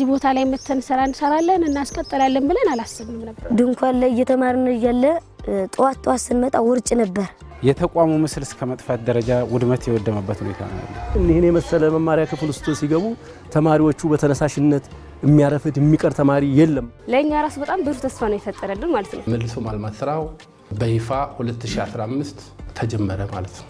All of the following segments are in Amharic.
እዚህ ቦታ ላይ መተን ስራ እንሰራለን እናስቀጥላለን ብለን አላስብንም ነበር። ድንኳን ላይ እየተማርን እያለ ጧት ስንመጣ ውርጭ ነበር። የተቋሙ ምስል እስከ መጥፋት ደረጃ ውድመት የወደመበት ሁኔታ ነው ያለው። እኔ መሰለ መማሪያ ክፍል ውስጥ ሲገቡ ተማሪዎቹ በተነሳሽነት የሚያረፍድ የሚቀር ተማሪ የለም። ለኛ ራስ በጣም ብዙ ተስፋ ነው የፈጠረልን ማለት ነው። መልሶ ማልማት ስራው በይፋ 2015 ተጀመረ ማለት ነው።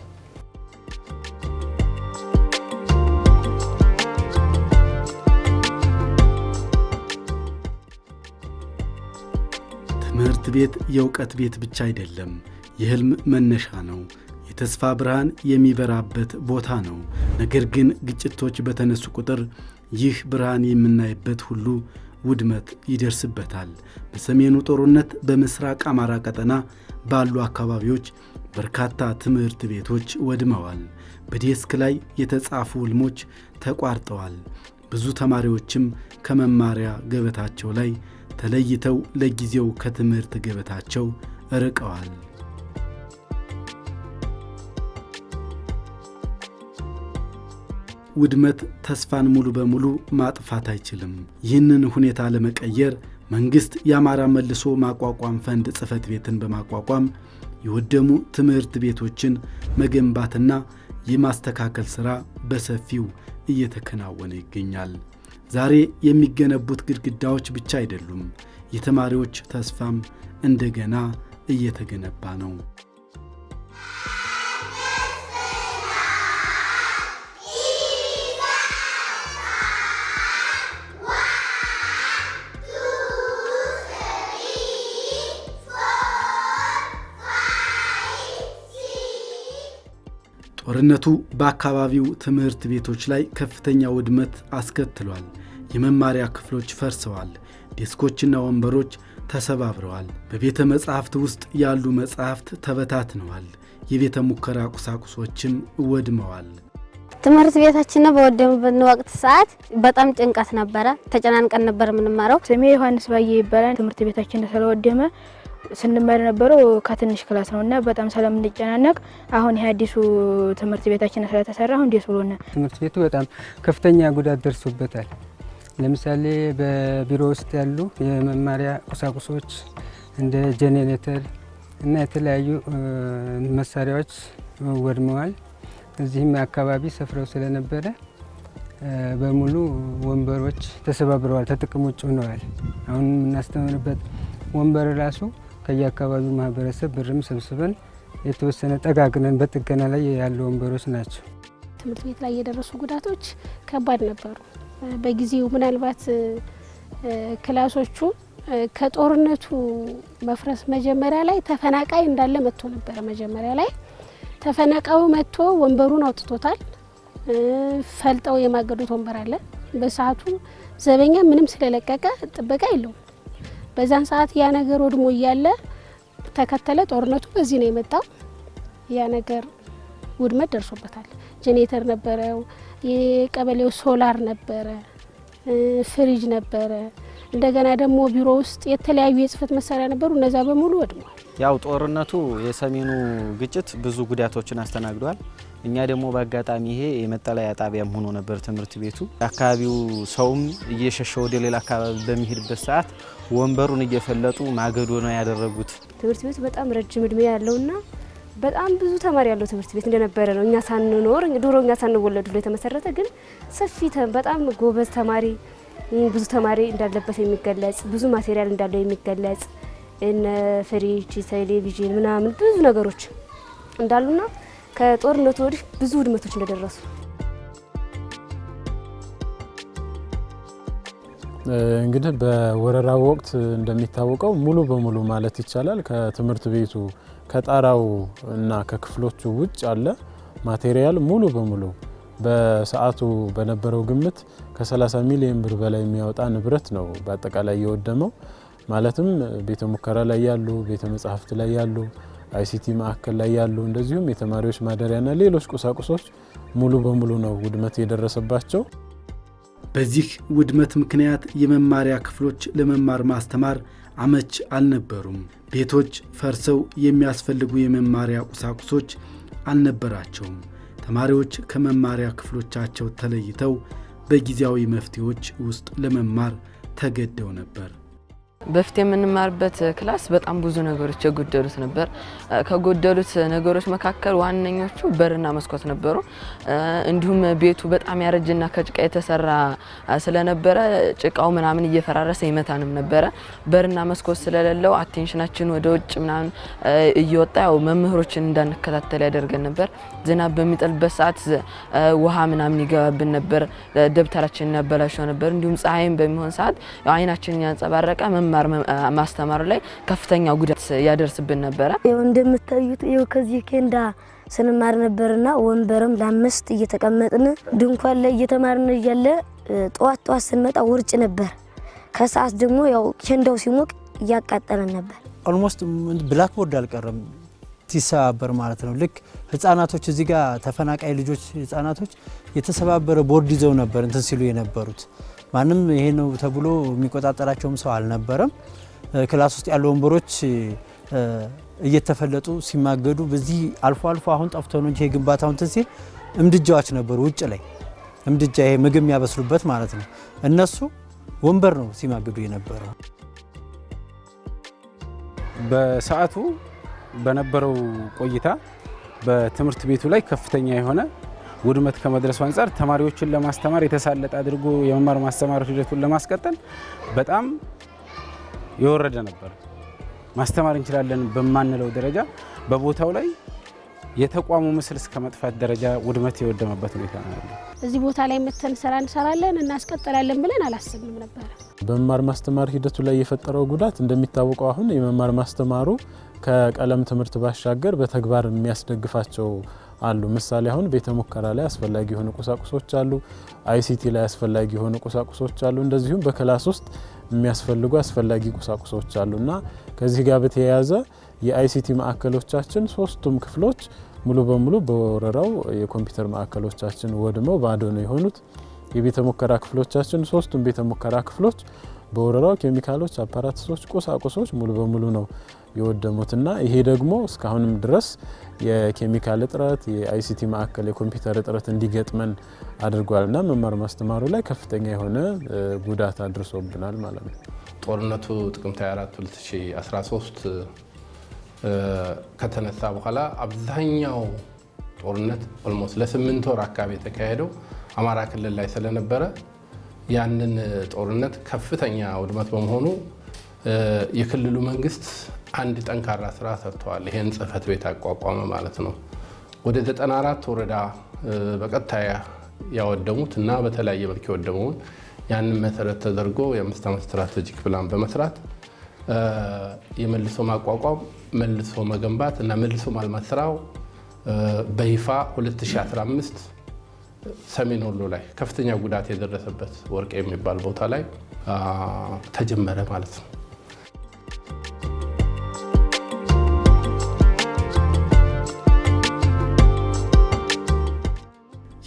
ትምህርት ቤት የእውቀት ቤት ብቻ አይደለም፣ የህልም መነሻ ነው። የተስፋ ብርሃን የሚበራበት ቦታ ነው። ነገር ግን ግጭቶች በተነሱ ቁጥር ይህ ብርሃን የምናይበት ሁሉ ውድመት ይደርስበታል። በሰሜኑ ጦርነት በምስራቅ አማራ ቀጠና ባሉ አካባቢዎች በርካታ ትምህርት ቤቶች ወድመዋል። በዴስክ ላይ የተጻፉ ህልሞች ተቋርጠዋል። ብዙ ተማሪዎችም ከመማሪያ ገበታቸው ላይ ተለይተው ለጊዜው ከትምህርት ገበታቸው ርቀዋል። ውድመት ተስፋን ሙሉ በሙሉ ማጥፋት አይችልም። ይህንን ሁኔታ ለመቀየር መንግስት የአማራ መልሶ ማቋቋም ፈንድ ጽሕፈት ቤትን በማቋቋም የወደሙ ትምህርት ቤቶችን መገንባትና የማስተካከል ሥራ በሰፊው እየተከናወነ ይገኛል። ዛሬ የሚገነቡት ግድግዳዎች ብቻ አይደሉም፣ የተማሪዎች ተስፋም እንደገና እየተገነባ ነው። ጦርነቱ በአካባቢው ትምህርት ቤቶች ላይ ከፍተኛ ውድመት አስከትሏል። የመማሪያ ክፍሎች ፈርሰዋል። ዴስኮችና ወንበሮች ተሰባብረዋል። በቤተ መጻሕፍት ውስጥ ያሉ መጻሕፍት ተበታትነዋል። የቤተ ሙከራ ቁሳቁሶችም ወድመዋል። ትምህርት ቤታችን በወደመበት ወቅት ሰዓት በጣም ጭንቀት ነበረ። ተጨናንቀን ነበር የምንማረው። ስሜ ዮሐንስ ባዬ ይባላል። ትምህርት ቤታችን ስለወደመ ስንማር ነበረው ከትንሽ ክላስ ነውና በጣም ስለምንጨናነቅ አሁን የአዲሱ ትምህርት ቤታችን ስለተሰራ አሁን ደስ ብሎናል። ትምህርት ቤቱ በጣም ከፍተኛ ጉዳት ደርሶበታል። ለምሳሌ በቢሮ ውስጥ ያሉ የመማሪያ ቁሳቁሶች እንደ ጄኔሬተር እና የተለያዩ መሳሪያዎች ወድመዋል። እዚህም አካባቢ ሰፍረው ስለነበረ በሙሉ ወንበሮች ተሰባብረዋል፣ ተጥቅም ውጭ ሆነዋል። አሁን የምናስተምርበት ወንበር ራሱ ከየአካባቢው ማህበረሰብ ብርም ሰብስበን የተወሰነ ጠጋግነን በጥገና ላይ ያሉ ወንበሮች ናቸው። ትምህርት ቤት ላይ የደረሱ ጉዳቶች ከባድ ነበሩ። በጊዜው ምናልባት ክላሶቹ ከጦርነቱ መፍረስ መጀመሪያ ላይ ተፈናቃይ እንዳለ መጥቶ ነበር። መጀመሪያ ላይ ተፈናቃዩ መጥቶ ወንበሩን አውጥቶታል። ፈልጠው የማገዱት ወንበር አለ። በሰዓቱ ዘበኛ ምንም ስለለቀቀ ጥበቃ የለውም። በዛን ሰዓት ያ ነገር ወድሞ እያለ ተከተለ ጦርነቱ። በዚህ ነው የመጣው። ያ ነገር ውድመት ደርሶበታል። ጄኔሬተር ነበረው፣ የቀበሌው ሶላር ነበረ፣ ፍሪጅ ነበረ። እንደገና ደግሞ ቢሮ ውስጥ የተለያዩ የጽህፈት መሳሪያ ነበሩ። እነዛ በሙሉ ወድመዋል። ያው ጦርነቱ የሰሜኑ ግጭት ብዙ ጉዳቶችን አስተናግዷል። እኛ ደግሞ በአጋጣሚ ይሄ የመጠለያ ጣቢያም ሆኖ ነበር ትምህርት ቤቱ። አካባቢው ሰውም እየሸሸ ወደ ሌላ አካባቢ በሚሄድበት ሰዓት ወንበሩን እየፈለጡ ማገዶ ነው ያደረጉት። ትምህርት ቤቱ በጣም ረጅም እድሜ ያለውና በጣም ብዙ ተማሪ ያለው ትምህርት ቤት እንደነበረ ነው። እኛ ሳንኖር ድሮ እኛ ሳንወለድ ብሎ የተመሰረተ ግን ሰፊ በጣም ጎበዝ ተማሪ ብዙ ተማሪ እንዳለበት የሚገለጽ ብዙ ማቴሪያል እንዳለው የሚገለጽ እነ ፍሪጅ፣ ቴሌቪዥን ምናምን ብዙ ነገሮች እንዳሉና ከጦርነቱ ወዲህ ብዙ ውድመቶች እንደደረሱ እንግዲህ በወረራው ወቅት እንደሚታወቀው ሙሉ በሙሉ ማለት ይቻላል ከትምህርት ቤቱ ከጣራው እና ከክፍሎቹ ውጭ ያለ ማቴሪያል ሙሉ በሙሉ በሰዓቱ በነበረው ግምት ከ30 ሚሊዮን ብር በላይ የሚያወጣ ንብረት ነው በአጠቃላይ የወደመው። ማለትም ቤተ ሙከራ ላይ ያሉ፣ ቤተ መጻሕፍት ላይ ያሉ፣ አይሲቲ ማዕከል ላይ ያሉ እንደዚሁም የተማሪዎች ማደሪያና ሌሎች ቁሳቁሶች ሙሉ በሙሉ ነው ውድመት የደረሰባቸው። በዚህ ውድመት ምክንያት የመማሪያ ክፍሎች ለመማር ማስተማር አመች አልነበሩም። ቤቶች ፈርሰው የሚያስፈልጉ የመማሪያ ቁሳቁሶች አልነበራቸውም። ተማሪዎች ከመማሪያ ክፍሎቻቸው ተለይተው በጊዜያዊ መፍትሄዎች ውስጥ ለመማር ተገደው ነበር። በፊት የምንማርበት ክላስ በጣም ብዙ ነገሮች የጎደሉት ነበር። ከጎደሉት ነገሮች መካከል ዋነኞቹ በርና መስኮት ነበሩ። እንዲሁም ቤቱ በጣም ያረጀና ከጭቃ የተሰራ ስለነበረ ጭቃው ምናምን እየፈራረሰ ይመታንም ነበረ። በርና መስኮት ስለሌለው አቴንሽናችን ወደ ውጭ ምናምን እየወጣ ያው መምህሮችን እንዳንከታተል ያደርገን ነበር። ዝናብ በሚጥልበት ሰዓት ውሃ ምናምን ይገባብን ነበር፣ ደብተራችንን ያበላሸው ነበር። እንዲሁም ፀሐይም በሚሆን ሰዓት ያው አይናችንን ያንጸባረቀ ማስተማሩ ላይ ከፍተኛ ጉዳት ያደርስብን ነበር። እንደምታዩት ከዚህ ኬንዳ ስንማር ነበርና ወንበርም ለአምስት እየተቀመጥን ድንኳን ላይ እየተማርን እያለ ጧት ስንመጣ ውርጭ ነበር። ከሰዓት ደግሞ ያው ኬንዳው ሲሞቅ እያቃጠለን ነበር። ኦልሞስት ብላክ ቦርድ አልቀረም ሲሰባበር ማለት ነው። ልክ ህፃናቶች እዚህ ጋር ተፈናቃይ ልጆች ህፃናቶች የተሰባበረ ቦርድ ይዘው ነበር እንትን ሲሉ የነበሩት። ማንም ይሄ ነው ተብሎ የሚቆጣጠራቸውም ሰው አልነበረም። ክላስ ውስጥ ያሉ ወንበሮች እየተፈለጡ ሲማገዱ በዚህ አልፎ አሁን ጠፍቶ ነው እንጂ የግንባታው እንትን ሲል እምድጃዎች ነበሩ ውጭ ላይ እምድጃ ይሄ ምግብ የሚያበስሉበት ማለት ነው። እነሱ ወንበር ነው ሲማገዱ የነበረው። በሰዓቱ በነበረው ቆይታ በትምህርት ቤቱ ላይ ከፍተኛ የሆነ ውድመት ከመድረሱ አንፃር ተማሪዎችን ለማስተማር የተሳለጠ አድርጎ የመማር ማስተማር ሂደቱን ለማስቀጠል በጣም የወረደ ነበር። ማስተማር እንችላለን በማንለው ደረጃ በቦታው ላይ የተቋሙ ምስል እስከ መጥፋት ደረጃ ውድመት የወደመበት ሁኔታ ነው ያለው። እዚህ ቦታ ላይ መተን ስራ እንሰራለን እናስቀጥላለን ብለን አላሰብንም ነበር። በመማር ማስተማር ሂደቱ ላይ የፈጠረው ጉዳት እንደሚታወቀው አሁን የመማር ማስተማሩ ከቀለም ትምህርት ባሻገር በተግባር የሚያስደግፋቸው አሉ። ምሳሌ አሁን ቤተ ሙከራ ላይ አስፈላጊ የሆኑ ቁሳቁሶች አሉ። አይሲቲ ላይ አስፈላጊ የሆኑ ቁሳቁሶች አሉ። እንደዚሁም በክላስ ውስጥ የሚያስፈልጉ አስፈላጊ ቁሳቁሶች አሉና ከዚህ ጋር በተያያዘ የአይሲቲ ማዕከሎቻችን ሶስቱም ክፍሎች ሙሉ በሙሉ በወረራው የኮምፒውተር ማዕከሎቻችን ወድመው ባዶ ነው የሆኑት። የቤተ ሙከራ ክፍሎቻችን ሶስቱም ቤተ ሙከራ ክፍሎች በወረራው ኬሚካሎች፣ አፓራትሶች፣ ቁሳቁሶች ሙሉ በሙሉ ነው የወደሙትና ይሄ ደግሞ እስካሁንም ድረስ የኬሚካል እጥረት፣ የአይሲቲ ማዕከል የኮምፒውተር እጥረት እንዲገጥመን አድርጓልና መማር ማስተማሩ ላይ ከፍተኛ የሆነ ጉዳት አድርሶብናል ማለት ነው። ጦርነቱ ጥቅምት 24 2013 ከተነሳ በኋላ አብዛኛው ጦርነት ኦልሞስት ለ8 ወር አካባቢ የተካሄደው አማራ ክልል ላይ ስለነበረ ያንን ጦርነት ከፍተኛ ውድመት በመሆኑ የክልሉ መንግስት አንድ ጠንካራ ስራ ሰርተዋል። ይሄን ጽህፈት ቤት አቋቋመ ማለት ነው። ወደ 94 ወረዳ በቀጥታ ያወደሙት እና በተለያየ መልክ የወደሙን ያንን መሰረት ተደርጎ የ5 ዓመት ስትራቴጂክ ፕላን በመስራት የመልሶ ማቋቋም፣ መልሶ መገንባት እና መልሶ ማልማት ስራው በይፋ 2015 ሰሜን ወሎ ላይ ከፍተኛ ጉዳት የደረሰበት ወርቅ የሚባል ቦታ ላይ ተጀመረ ማለት ነው።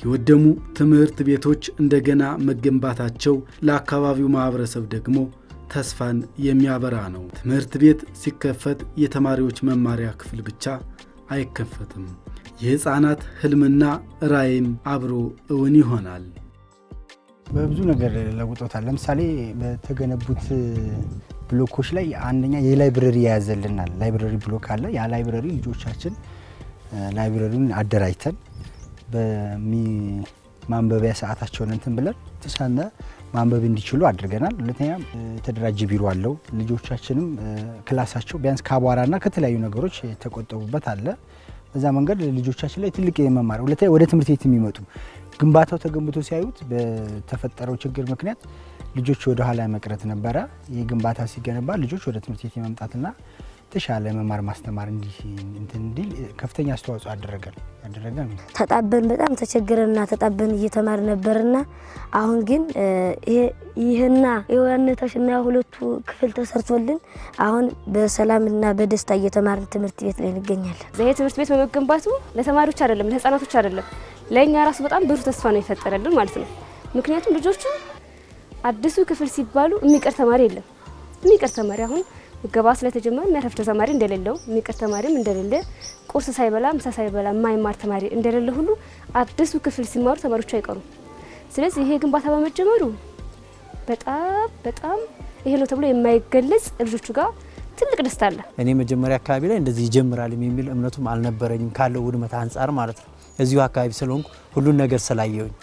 የወደሙ ትምህርት ቤቶች እንደገና መገንባታቸው ለአካባቢው ማህበረሰብ ደግሞ ተስፋን የሚያበራ ነው። ትምህርት ቤት ሲከፈት የተማሪዎች መማሪያ ክፍል ብቻ አይከፈትም። የህፃናት ህልምና ራዕይም አብሮ እውን ይሆናል። በብዙ ነገር ለውጦታል። ለምሳሌ በተገነቡት ብሎኮች ላይ አንደኛ የላይብረሪ ያያዘልናል። ላይብረሪ ብሎክ አለ። ያ ላይብረሪ ልጆቻችን ላይብረሪውን አደራጅተን በማንበቢያ ሰዓታቸውን እንትን ብለን ተሳነ ማንበብ እንዲችሉ አድርገናል። ሁለተኛ የተደራጀ ቢሮ አለው። ልጆቻችንም ክላሳቸው ቢያንስ ከአቧራና ከተለያዩ ነገሮች የተቆጠቡበት አለ። በዛ መንገድ ልጆቻችን ላይ ትልቅ የመማር ሁለተኛ ወደ ትምህርት ቤት የሚመጡ ግንባታው ተገንብቶ ሲያዩት በተፈጠረው ችግር ምክንያት ልጆች ወደ ኋላ መቅረት ነበረ። የግንባታ ሲገነባ ልጆች ወደ ትምህርት ቤት የመምጣትና ተሻለ መማር ማስተማር እንዲል ከፍተኛ አስተዋጽኦ ያደረገ ተጣበን በጣም ተቸግረንና ተጣበን እየተማር ነበርና አሁን ግን ይሄና የዋነታሽና ሁለቱ ክፍል ተሰርቶልን አሁን በሰላምና በደስታ እየተማርን ትምህርት ቤት ላይ እንገኛለን። ይሄ ትምህርት ቤት በመገንባቱ ለተማሪዎች አይደለም ለህፃናቶች አይደለም ለኛ ራሱ በጣም ብሩህ ተስፋ ነው የፈጠረልን ማለት ነው። ምክንያቱም ልጆቹ አዲሱ ክፍል ሲባሉ የሚቀር ተማሪ የለም። የሚቀር ተማሪ አሁን ገባ ስለተጀመረ የሚያረፍድ ተማሪ እንደሌለው የሚቀር ተማሪም እንደሌለ ቁርስ ሳይበላ ምሳ ሳይበላ የማይማር ተማሪ እንደሌለ ሁሉ አዲሱ ክፍል ሲማሩ ተማሪዎች አይቀሩም። ስለዚህ ይሄ ግንባታ በመጀመሩ በጣም ይሄ ነው ተብሎ የማይገለጽ ልጆቹ ጋር ትልቅ ደስታ አለ። እኔ መጀመሪያ አካባቢ ላይ እንደዚህ ይጀምራል የሚል እምነቱም አልነበረኝም ካለው ውድመት አንጻር ማለት ነው። እዚሁ አካባቢ ስለሆንኩ ሁሉን ነገር ስላየሁኝ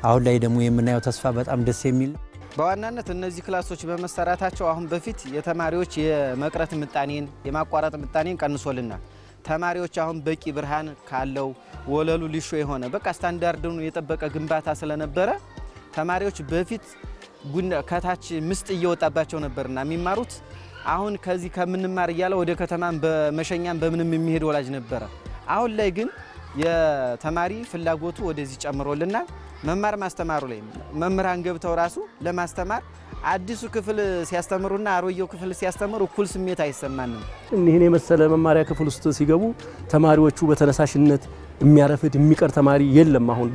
አሁን ላይ ደግሞ የምናየው ተስፋ በጣም ደስ የሚል። በዋናነት እነዚህ ክላሶች በመሰራታቸው አሁን በፊት የተማሪዎች የመቅረት ምጣኔን የማቋረጥ ምጣኔን ቀንሶልናል። ተማሪዎች አሁን በቂ ብርሃን ካለው ወለሉ ሊሾ የሆነ በቃ ስታንዳርዱን የጠበቀ ግንባታ ስለነበረ ተማሪዎች በፊት ከታች ምስጥ እየወጣባቸው ነበርና የሚማሩት አሁን ከዚህ ከምንማር እያለ ወደ ከተማን በመሸኛም በምንም የሚሄድ ወላጅ ነበረ። አሁን ላይ ግን የተማሪ ፍላጎቱ ወደዚህ ጨምሮልናል። መማር ማስተማሩ ላይ መምህራን ገብተው ራሱ ለማስተማር አዲሱ ክፍል ሲያስተምሩና አሮጌው ክፍል ሲያስተምሩ እኩል ስሜት አይሰማንም። ይህን የመሰለ መማሪያ ክፍል ውስጥ ሲገቡ ተማሪዎቹ በተነሳሽነት የሚያረፍድ የሚቀር ተማሪ የለም። አሁን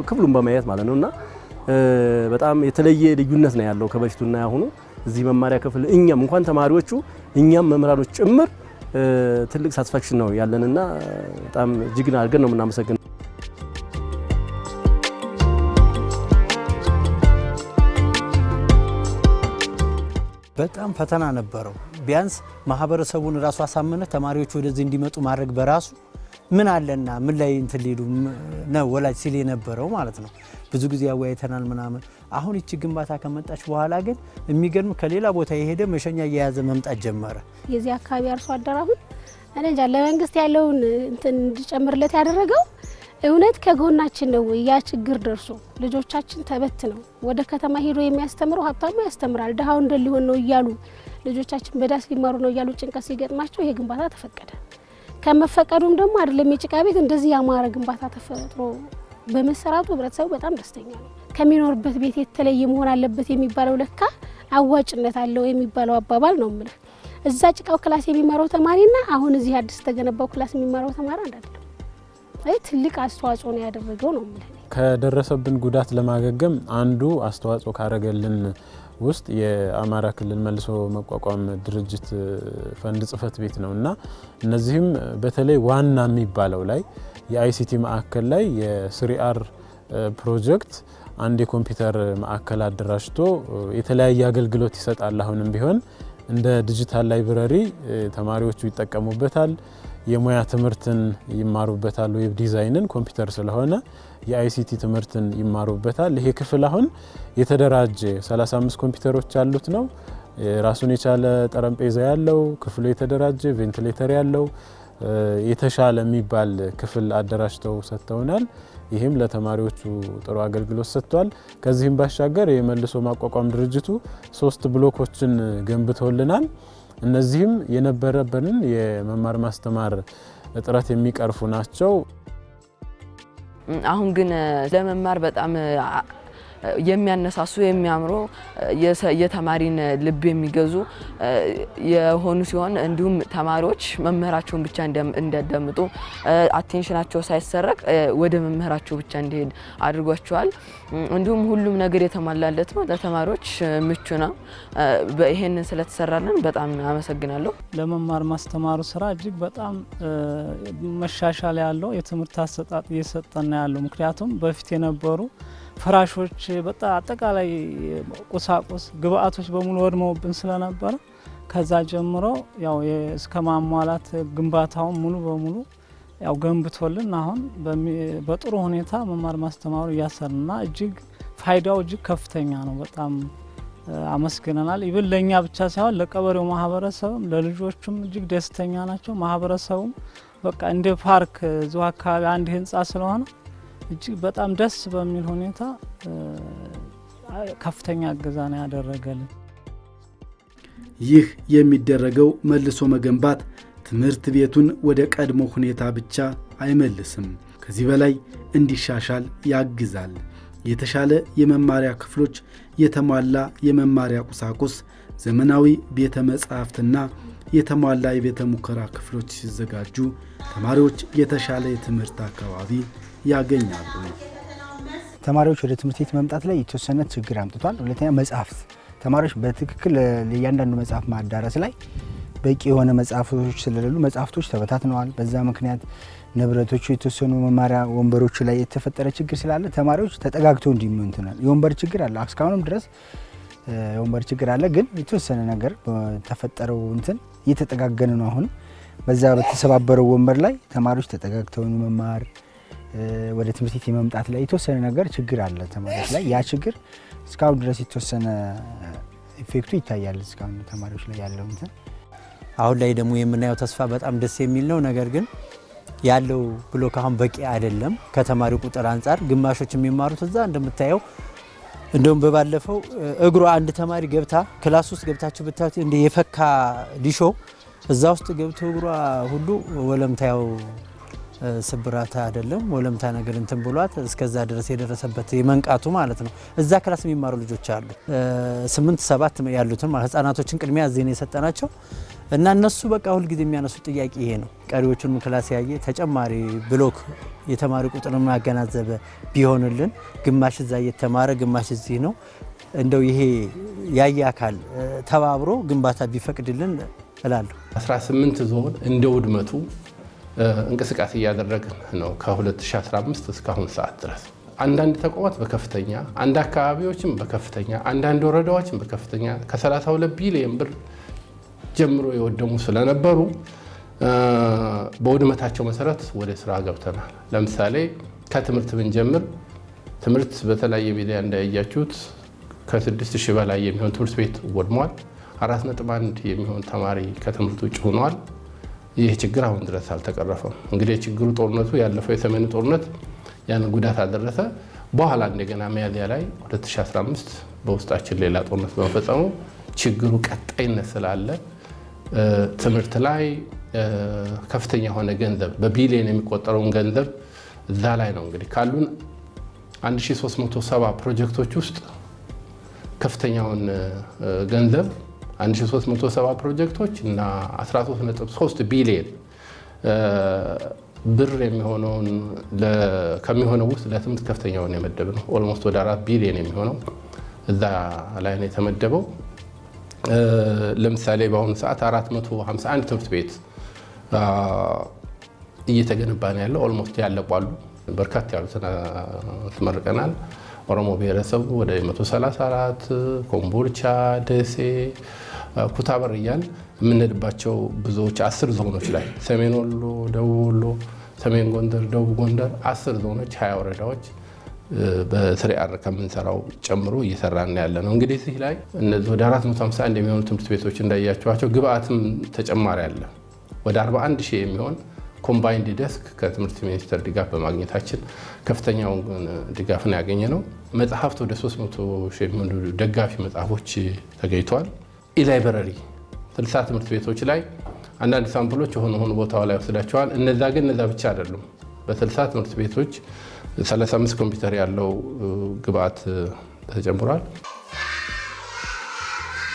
ክፍሉን በማየት ማለት ነውና በጣም የተለየ ልዩነት ነው ያለው ከበፊቱና ያሁኑ። እዚህ መማሪያ ክፍል እኛም እንኳን ተማሪዎቹ እኛም መምህራኖች ጭምር ትልቅ ሳቲስፋክሽን ነው ያለንና በጣም እጅግ አድርገን ነው የምናመሰግነው። በጣም ፈተና ነበረው። ቢያንስ ማህበረሰቡን ራሱ አሳመነ ተማሪዎች ወደዚህ እንዲመጡ ማድረግ በራሱ ምን አለና ምን ላይ እንትን ሊሉ ነው ወላጅ ሲል የነበረው ማለት ነው። ብዙ ጊዜ ያወያይተናል ምናምን። አሁን እቺ ግንባታ ከመጣች በኋላ ግን የሚገርም ከሌላ ቦታ የሄደ መሸኛ እየያዘ መምጣት ጀመረ። የዚህ አካባቢ አርሶ አደር አሁን እኔ እንጃ ለመንግስት ያለውን እንትን እንዲጨምርለት ያደረገው እውነት ከጎናችን ነው። ያ ችግር ደርሶ ልጆቻችን ተበትነው ወደ ከተማ ሄዶ የሚያስተምረው ሀብታሙ ያስተምራል፣ ድሃው እንደ ሊሆን ነው እያሉ ልጆቻችን በዳስ ሊማሩ ነው እያሉ ጭንቀት ሲገጥማቸው ይሄ ግንባታ ተፈቀደ። ከመፈቀዱም ደግሞ አይደለም የጭቃ ቤት እንደዚህ ያማረ ግንባታ ተፈጥሮ በመሰራቱ ህብረተሰቡ በጣም ደስተኛ ነው። ከሚኖርበት ቤት የተለየ መሆን አለበት የሚባለው ለካ አዋጭነት አለው የሚባለው አባባል ነው የምልህ። እዛ ጭቃው ክላስ የሚማረው ተማሪና አሁን እዚህ አዲስ ተገነባው ክላስ የሚማረው ተማሪ አይደለም። አይ ትልቅ አስተዋጽኦ ነው ያደረገው ነው የምልህ። ከደረሰብን ጉዳት ለማገገም አንዱ አስተዋጽኦ ካረገልን ውስጥ የአማራ ክልል መልሶ መቋቋም ድርጅት ፈንድ ጽህፈት ቤት ነውና እነዚህም በተለይ ዋና የሚባለው ላይ የአይሲቲ ማዕከል ላይ የስሪአር ፕሮጀክት አንድ የኮምፒውተር ማዕከል አደራጅቶ የተለያየ አገልግሎት ይሰጣል። አሁንም ቢሆን እንደ ዲጂታል ላይብረሪ ተማሪዎቹ ይጠቀሙበታል። የሙያ ትምህርትን ይማሩበታል። ዌብ ዲዛይንን ኮምፒውተር ስለሆነ የአይሲቲ ትምህርትን ይማሩበታል። ይሄ ክፍል አሁን የተደራጀ 35 ኮምፒውተሮች ያሉት ነው። ራሱን የቻለ ጠረጴዛ ያለው ክፍሉ የተደራጀ ቬንቲሌተር ያለው የተሻለ የሚባል ክፍል አደራጅተው ሰጥተውናል። ይህም ለተማሪዎቹ ጥሩ አገልግሎት ሰጥቷል። ከዚህም ባሻገር የመልሶ ማቋቋም ድርጅቱ 3 ብሎኮችን ገንብተውልናል። እነዚህም የነበረብንን የመማር ማስተማር እጥረት የሚቀርፉ ናቸው። አሁን ግን ለመማር በጣም የሚያነሳሱ የሚያምሩ የተማሪን ልብ የሚገዙ የሆኑ ሲሆን እንዲሁም ተማሪዎች መምህራቸውን ብቻ እንዲያዳምጡ አቴንሽናቸው ሳይሰረቅ ወደ መምህራቸው ብቻ እንዲሄድ አድርጓቸዋል። እንዲሁም ሁሉም ነገር የተሟላለት ነው። ለተማሪዎች ምቹ ነው። ይሄንን ስለተሰራልን በጣም አመሰግናለሁ። ለመማር ማስተማሩ ስራ እጅግ በጣም መሻሻል ያለው የትምህርት አሰጣጥ እየሰጠና ያለው ምክንያቱም በፊት የነበሩ ፍራሾች በጣም አጠቃላይ ቁሳቁስ ግብአቶች በሙሉ ወድመውብን ስለነበረ ከዛ ጀምሮ ያው እስከ ማሟላት ግንባታውን ሙሉ በሙሉ ያው ገንብቶልን አሁን በጥሩ ሁኔታ መማር ማስተማሩ እያሰርና እጅግ ፋይዳው እጅግ ከፍተኛ ነው። በጣም አመስግነናል። ይብል ለኛ ብቻ ሳይሆን ለቀበሬው ማህበረሰብም ለልጆቹም እጅግ ደስተኛ ናቸው። ማህበረሰቡም በቃ እንደ ፓርክ እዚሁ አካባቢ አንድ ህንጻ ስለሆነ እጅግ በጣም ደስ በሚል ሁኔታ ከፍተኛ እገዛ ነው ያደረገልን። ይህ የሚደረገው መልሶ መገንባት ትምህርት ቤቱን ወደ ቀድሞ ሁኔታ ብቻ አይመልስም፣ ከዚህ በላይ እንዲሻሻል ያግዛል። የተሻለ የመማሪያ ክፍሎች፣ የተሟላ የመማሪያ ቁሳቁስ፣ ዘመናዊ ቤተ መጻሕፍትና የተሟላ የቤተ ሙከራ ክፍሎች ሲዘጋጁ ተማሪዎች የተሻለ የትምህርት አካባቢ ያገኛሉ። ተማሪዎች ወደ ትምህርት ቤት መምጣት ላይ የተወሰነ ችግር አምጥቷል። ሁለተኛ መጽሐፍት ተማሪዎች በትክክል ለእያንዳንዱ መጽሐፍ ማዳረስ ላይ በቂ የሆነ መጽሐፍቶች ስለሌሉ መጽሐፍቶች ተበታትነዋል። በዛ ምክንያት ንብረቶቹ የተወሰኑ መማሪያ ወንበሮቹ ላይ የተፈጠረ ችግር ስላለ ተማሪዎች ተጠጋግተው እንዲመንተናል። የወንበር ችግር አለ፣ እስካሁንም ድረስ የወንበር ችግር አለ። ግን የተወሰነ ነገር ተፈጠረው እንትን እየተጠጋገነ ነው። አሁን በዛ በተሰባበረው ወንበር ላይ ተማሪዎች ተጠጋግተው መማር ወደ ትምህርት ቤት የመምጣት ላይ የተወሰነ ነገር ችግር አለ ተማሪዎች ላይ። ያ ችግር እስካሁን ድረስ የተወሰነ ኢፌክቱ ይታያል እስካሁን ተማሪዎች ላይ ያለው እንትን። አሁን ላይ ደግሞ የምናየው ተስፋ በጣም ደስ የሚል ነው። ነገር ግን ያለው ብሎክ አሁን በቂ አይደለም ከተማሪው ቁጥር አንጻር። ግማሾች የሚማሩት እዛ እንደምታየው እንደውም በባለፈው እግሯ አንድ ተማሪ ገብታ ክላስ ውስጥ ገብታችሁ ብታዩት እንደ የፈካ ዲሾ እዛ ውስጥ ገብቶ እግሯ ሁሉ ወለምታው ስብራት አይደለም ወለምታ ነገር እንትን ብሏት እስከዛ ድረስ የደረሰበት የመንቃቱ ማለት ነው። እዛ ክላስ የሚማሩ ልጆች አሉ 8 7 ያሉትን ማለት ህፃናቶችን ቅድሚያ እዚህ ነው የሰጠናቸው እና እነሱ በቃ ሁሉ ጊዜ የሚያነሱት ጥያቄ ይሄ ነው። ቀሪዎቹን ክላስ ያየ ተጨማሪ ብሎክ የተማሪ ቁጥርን ማገናዘበ ቢሆንልን ግማሽ እዛ እየተማረ ግማሽ እዚህ ነው። እንደው ይሄ ያየ አካል ተባብሮ ግንባታ ቢፈቅድልን እላለሁ። 18 ዞን እንደ ውድመቱ እንቅስቃሴ እያደረግን ነው ከ2015 እስካሁን ሰዓት ድረስ። አንዳንድ ተቋማት በከፍተኛ አንድ አካባቢዎችም በከፍተኛ አንዳንድ ወረዳዎችም በከፍተኛ ከ32 ቢሊዮን ብር ጀምሮ የወደሙ ስለነበሩ በውድመታቸው መሰረት ወደ ስራ ገብተናል። ለምሳሌ ከትምህርት ብንጀምር ትምህርት በተለያየ ሚዲያ እንዳያያችሁት ከ6000 በላይ የሚሆን ትምህርት ቤት ወድሟል። 4.1 የሚሆን ተማሪ ከትምህርት ውጭ ሆኗል። ይህ ችግር አሁን ድረስ አልተቀረፈም። እንግዲህ ችግሩ ጦርነቱ ያለፈው የሰሜኑ ጦርነት ያን ጉዳት አደረሰ። በኋላ እንደገና ሚያዝያ ላይ 2015 በውስጣችን ሌላ ጦርነት በመፈጸሙ ችግሩ ቀጣይነት ስላለ ትምህርት ላይ ከፍተኛ የሆነ ገንዘብ በቢሊዮን የሚቆጠረውን ገንዘብ እዛ ላይ ነው። እንግዲህ ካሉን 1370 ፕሮጀክቶች ውስጥ ከፍተኛውን ገንዘብ 1370 ፕሮጀክቶች እና 13.3 ቢሊዮን ብር የሚሆነውን ከሚሆነው ውስጥ ለትምህርት ከፍተኛውን የመደብ ነው። ኦልሞስት ወደ 4 ቢሊዮን የሚሆነው እዛ ላይ ነው የተመደበው። ለምሳሌ በአሁኑ ሰዓት 451 ትምህርት ቤት እየተገነባ ነው ያለው። ኦልሞስት ያለቋሉ። በርካታ ያሉትን አስመርቀናል። ኦሮሞ ብሔረሰቡ ወደ 134፣ ኮምቦልቻ፣ ደሴ፣ ኩታበር እያል የምንሄድባቸው ብዙዎች 10 ዞኖች ላይ ሰሜን ወሎ፣ ደቡብ ወሎ፣ ሰሜን ጎንደር፣ ደቡብ ጎንደር 10 ዞኖች 20 ወረዳዎች በስሪአር ከምንሰራው ጨምሮ እየሰራን ያለ ነው። እንግዲህ እዚህ ላይ እነዚህ ወደ 451 የሚሆኑ ትምህርት ቤቶች እንዳያቸዋቸው ግብአትም ተጨማሪ አለ። ወደ 41 ሺህ የሚሆን ኮምባይንድ ዴስክ ከትምህርት ሚኒስቴር ድጋፍ በማግኘታችን ከፍተኛውን ድጋፍን ያገኘ ነው። መጽሐፍት ወደ 300 ሺህ የሚሆኑ ደጋፊ መጽሐፎች ተገኝተዋል። ኢላይብረሪ 60 ትምህርት ቤቶች ላይ አንዳንድ ሳምፕሎች የሆኑ ቦታው ላይ ወስዳቸዋል። እነዛ ብቻ አይደሉም። በ60 ትምህርት ቤቶች 35 ኮምፒውተር ያለው ግብአት ተጨምሯል።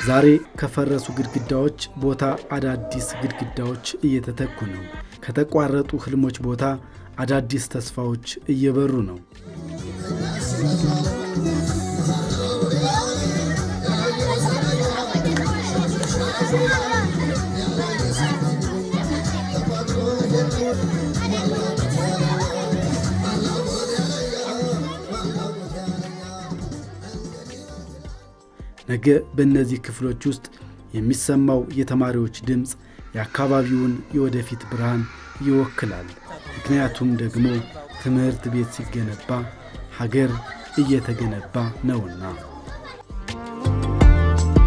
ዛሬ ከፈረሱ ግድግዳዎች ቦታ አዳዲስ ግድግዳዎች እየተተኩ ነው። ከተቋረጡ ህልሞች ቦታ አዳዲስ ተስፋዎች እየበሩ ነው። ነገ በእነዚህ ክፍሎች ውስጥ የሚሰማው የተማሪዎች ድምፅ የአካባቢውን የወደፊት ብርሃን ይወክላል። ምክንያቱም ደግሞ ትምህርት ቤት ሲገነባ ሀገር እየተገነባ ነውና።